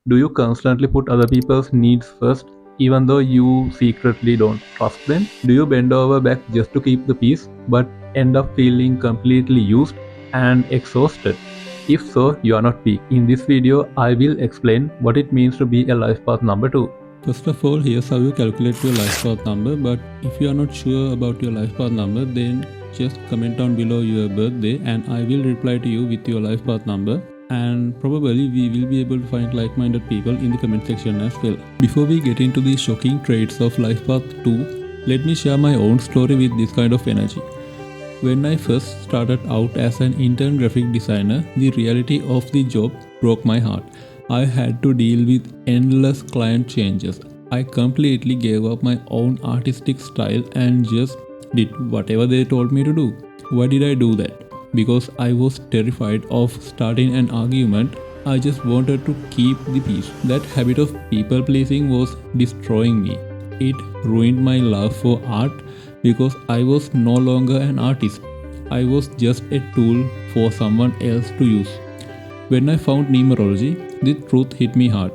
Do you constantly put other people's needs first, even though you secretly don't trust them? Do you bend over back just to keep the peace, but end up feeling completely used and exhausted? If so, you are not weak. In this video, I will explain what it means to be a life path number 2. First of all, here's how you calculate your life path number, but if you are not sure about your life path number, then just comment down below your birthday and I will reply to you with your life path number, and probably we will be able to find like-minded people in the comment section as well. Before we get into the shocking traits of life path 2, let me share my own story with this kind of energy. When I first started out as an intern graphic designer, the reality of the job broke my heart. I had to deal with endless client changes. I completely gave up my own artistic style and just did whatever they told me to do. Why did I do that? Because I was terrified of starting an argument. I just wanted to keep the peace. That habit of people pleasing was destroying me. It ruined my love for art because I was no longer an artist. I was just a tool for someone else to use. When I found numerology, the truth hit me hard.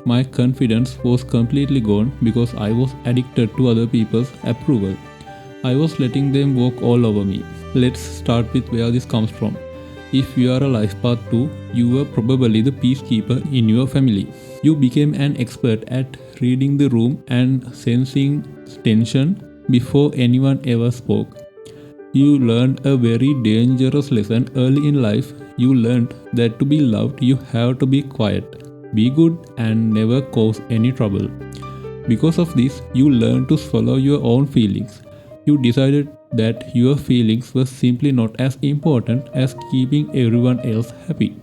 My confidence was completely gone because I was addicted to other people's approval. I was letting them walk all over me. Let's start with where this comes from. If you are a life path 2, you were probably the peacekeeper in your family. You became an expert at reading the room and sensing tension before anyone ever spoke. You learned a very dangerous lesson early in life. You learned that to be loved, you have to be quiet, be good, and never cause any trouble. Because of this, you learned to swallow your own feelings. You decided that your feelings were simply not as important as keeping everyone else happy.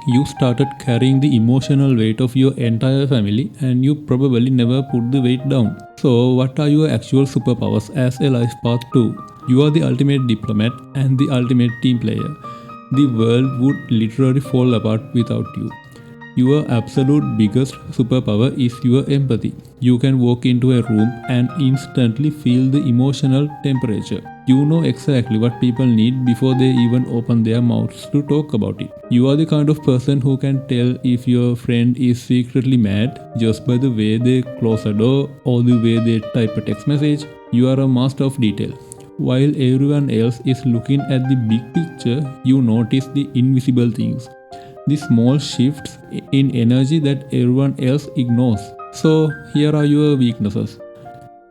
You started carrying the emotional weight of your entire family and you probably never put the weight down. So, what are your actual superpowers as a life path 2? You are the ultimate diplomat and the ultimate team player. The world would literally fall apart without you. Your absolute biggest superpower is your empathy. You can walk into a room and instantly feel the emotional temperature. You know exactly what people need before they even open their mouths to talk about it. You are the kind of person who can tell if your friend is secretly mad just by the way they close a door or the way they type a text message. You are a master of detail. While everyone else is looking at the big picture, you notice the invisible things, the small shifts in energy that everyone else ignores. So, here are your weaknesses.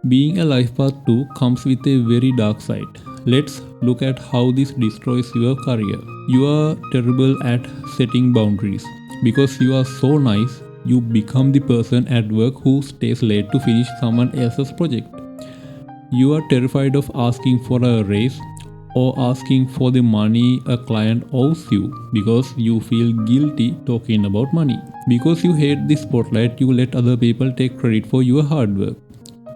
Being a life path 2 comes with a very dark side. Let's look at how this destroys your career. You are terrible at setting boundaries. Because you are so nice, you become the person at work who stays late to finish someone else's project. You are terrified of asking for a raise or asking for the money a client owes you because you feel guilty talking about money. Because you hate the spotlight, you let other people take credit for your hard work.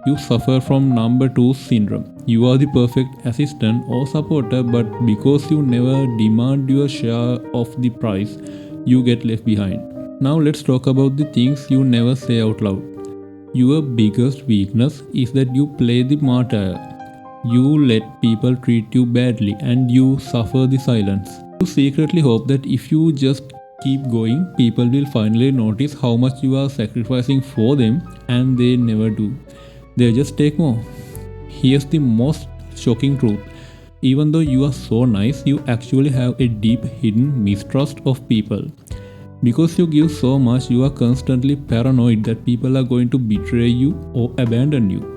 You suffer from number 2 syndrome. You are the perfect assistant or supporter, but because you never demand your share of the prize, you get left behind. Now let's talk about the things you never say out loud. Your biggest weakness is that you play the martyr. You let people treat you badly and you suffer the silence. You secretly hope that if you just keep going, people will finally notice how much you are sacrificing for them, and they never do. They just take more. Here's the most shocking truth. Even though you are so nice, you actually have a deep hidden mistrust of people. Because you give so much, you are constantly paranoid that people are going to betray you or abandon you.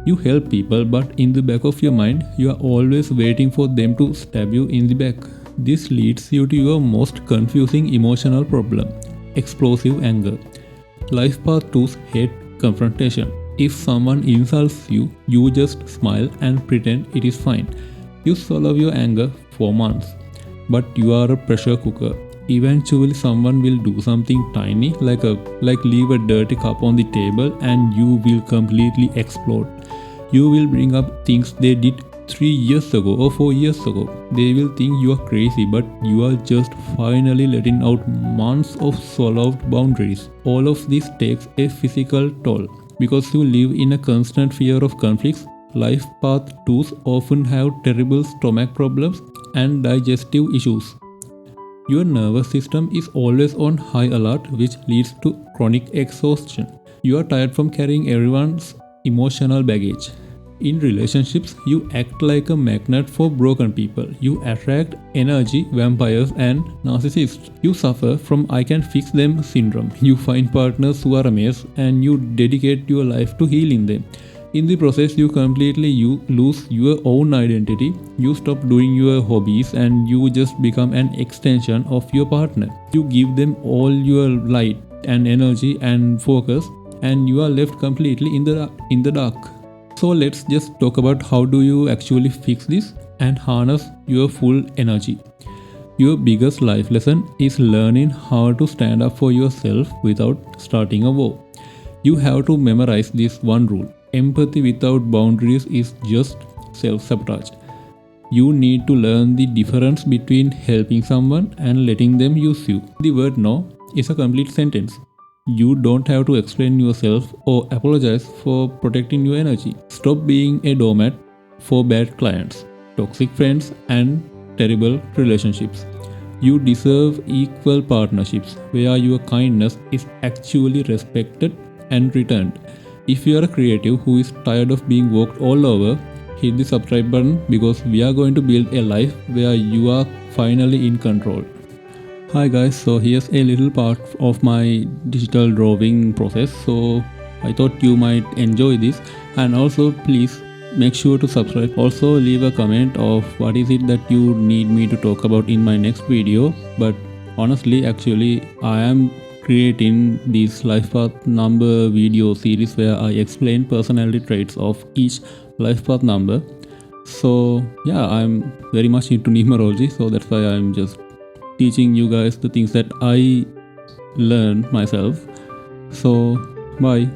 You help people, but in the back of your mind, you are always waiting for them to stab you in the back. This leads you to your most confusing emotional problem: explosive anger. Life path 2s hate confrontation. If someone insults you, you just smile and pretend it is fine. You swallow your anger for months. But you are a pressure cooker. Eventually someone will do something tiny like leave a dirty cup on the table and you will completely explode. You will bring up things they did 3 years ago or 4 years ago. They will think you are crazy, but you are just finally letting out months of swallowed boundaries. All of this takes a physical toll. Because you live in a constant fear of conflicts, life path 2s often have terrible stomach problems and digestive issues. Your nervous system is always on high alert, which leads to chronic exhaustion. You are tired from carrying everyone's emotional baggage. In relationships, you act like a magnet for broken people. You attract energy, vampires, and narcissists. You suffer from I can fix them syndrome. You find partners who are a mess and you dedicate your life to healing them. In the process, you lose your own identity. You stop doing your hobbies and you just become an extension of your partner. You give them all your light and energy and focus, and you are left completely in the dark. So let's just talk about how do you actually fix this and harness your full energy. Your biggest life lesson is learning how to stand up for yourself without starting a war. You have to memorize this one rule. Empathy without boundaries is just self-sabotage. You need to learn the difference between helping someone and letting them use you. The word no is a complete sentence. You don't have to explain yourself or apologize for protecting your energy. Stop being a doormat for bad clients, toxic friends, and terrible relationships. You deserve equal partnerships where your kindness is actually respected and returned. If you are a creative who is tired of being walked all over, hit the subscribe button because we are going to build a life where you are finally in control. Hi guys, so here's a little part of my digital drawing process. So I thought you might enjoy this, and also please make sure to subscribe. Also leave a comment of what is it that you need me to talk about in my next video. But honestly, actually I am creating this life path number video series where I explain personality traits of each life path number. So yeah, I'm very much into numerology, so that's why I'm just teaching you guys the things that I learned myself. So bye.